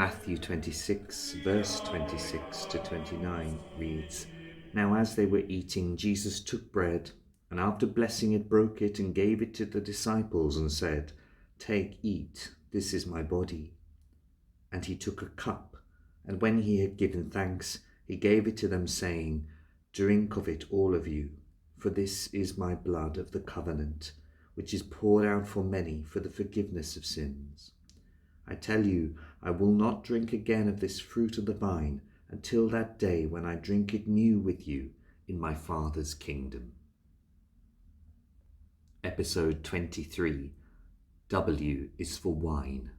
Matthew 26, verse 26 to 29 reads, "Now as they were eating, Jesus took bread, and after blessing it, broke it and gave it to the disciples and said, 'Take, eat, this is my body.' And he took a cup, and when he had given thanks, he gave it to them, saying, 'Drink of it, all of you, for this is my blood of the covenant, which is poured out for many for the forgiveness of sins. I tell you, I will not drink again of this fruit of the vine until that day when I drink it new with you in my Father's kingdom.'" Episode 23. W is for wine.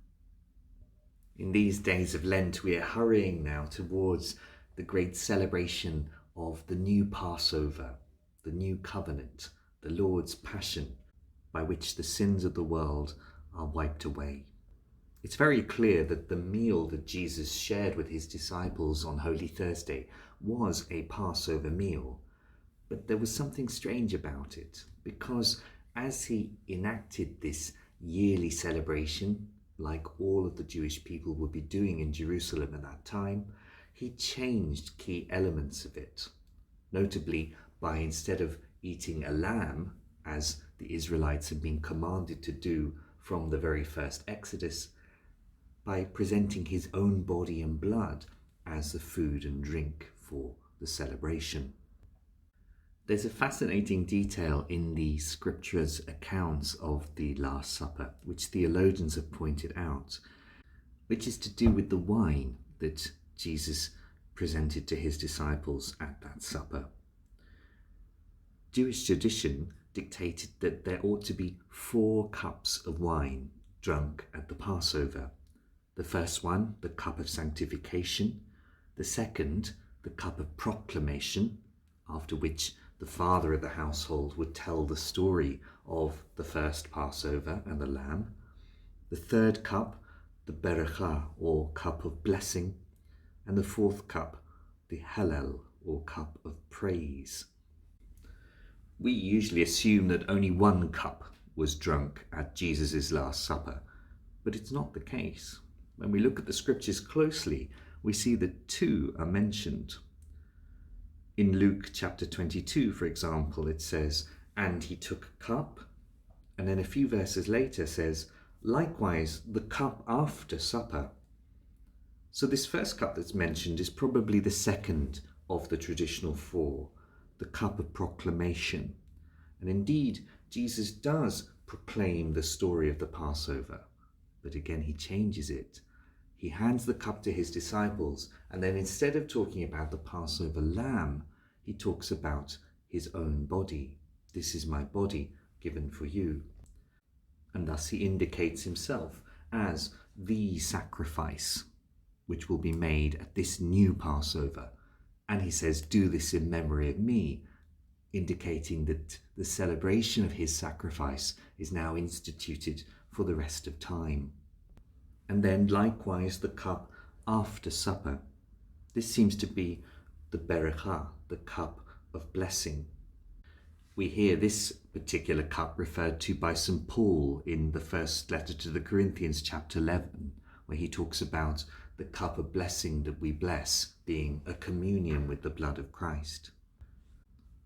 In these days of Lent, we are hurrying now towards the great celebration of the new Passover, the new covenant, the Lord's passion, by which the sins of the world are wiped away. It's very clear that the meal that Jesus shared with his disciples on Holy Thursday was a Passover meal, but there was something strange about it, because as he enacted this yearly celebration, like all of the Jewish people would be doing in Jerusalem at that time, he changed key elements of it, notably by, instead of eating a lamb, as the Israelites had been commanded to do from the very first Exodus, by presenting his own body and blood as the food and drink for the celebration. There's a fascinating detail in the scriptures' accounts of the Last Supper, which theologians have pointed out, which is to do with the wine that Jesus presented to his disciples at that supper. Jewish tradition dictated that there ought to be 4 cups of wine drunk at the Passover. The first one, the cup of sanctification. The second, the cup of proclamation, after which the father of the household would tell the story of the first Passover and the lamb. The third cup, the berekah, or cup of blessing. And the fourth cup, the hallel, or cup of praise. We usually assume that only 1 cup was drunk at Jesus' Last Supper, but it's not the case. When we look at the scriptures closely, we see that 2 are mentioned. In Luke chapter 22, for example, it says, "And he took a cup," and then a few verses later says, "Likewise the cup after supper." So this first cup that's mentioned is probably the second of the traditional 4, the cup of proclamation. And indeed, Jesus does proclaim the story of the Passover. But again, he changes it. He hands the cup to his disciples, and then instead of talking about the Passover lamb, he talks about his own body. "This is my body given for you." And thus he indicates himself as the sacrifice which will be made at this new Passover. And he says, "Do this in memory of me," indicating that the celebration of his sacrifice is now instituted for the rest of time. And then likewise the cup after supper. This seems to be the berekah, the cup of blessing. We hear this particular cup referred to by St. Paul in the first letter to the Corinthians, chapter 11, where he talks about the cup of blessing that we bless being a communion with the blood of Christ.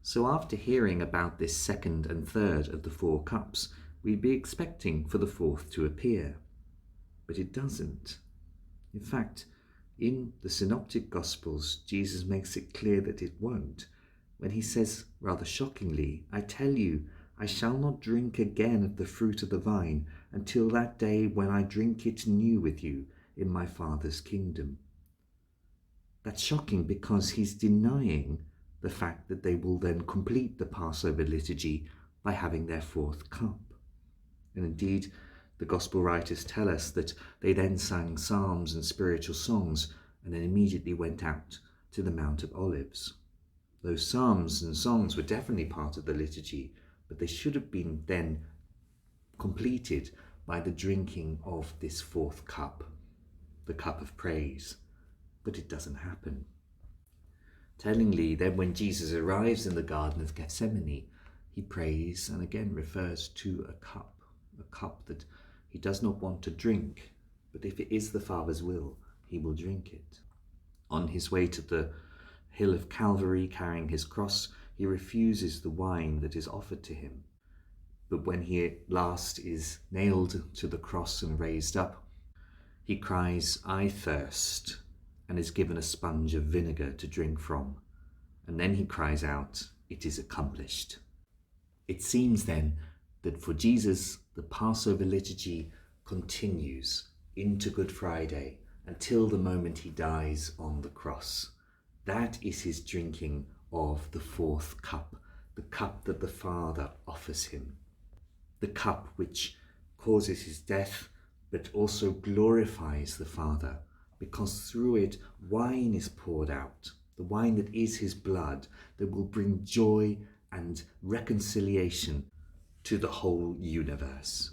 So after hearing about this second and third of the 4 cups, we'd be expecting for the 4th to appear. But it doesn't. In fact, in the Synoptic Gospels, Jesus makes it clear that it won't, when he says, rather shockingly, "I tell you, I shall not drink again of the fruit of the vine until that day when I drink it new with you in my Father's kingdom." That's shocking because he's denying the fact that they will then complete the Passover liturgy by having their 4th cup. And indeed, the Gospel writers tell us that they then sang psalms and spiritual songs and then immediately went out to the Mount of Olives. Those psalms and songs were definitely part of the liturgy, but they should have been then completed by the drinking of this 4th cup, the cup of praise. But it doesn't happen. Tellingly, then when Jesus arrives in the Garden of Gethsemane, he prays and again refers to a cup that he does not want to drink, but if it is the Father's will, he will drink it. On his way to the hill of Calvary carrying his cross, he refuses the wine that is offered to him. But when he at last is nailed to the cross and raised up, he cries, "I thirst," and is given a sponge of vinegar to drink from. And then he cries out, "It is accomplished." It seems then that for Jesus, the Passover liturgy continues into Good Friday until the moment he dies on the cross. That is his drinking of the fourth cup, the cup that the Father offers him. The cup which causes his death, but also glorifies the Father, because through it wine is poured out, the wine that is his blood, that will bring joy and reconciliation to the whole universe.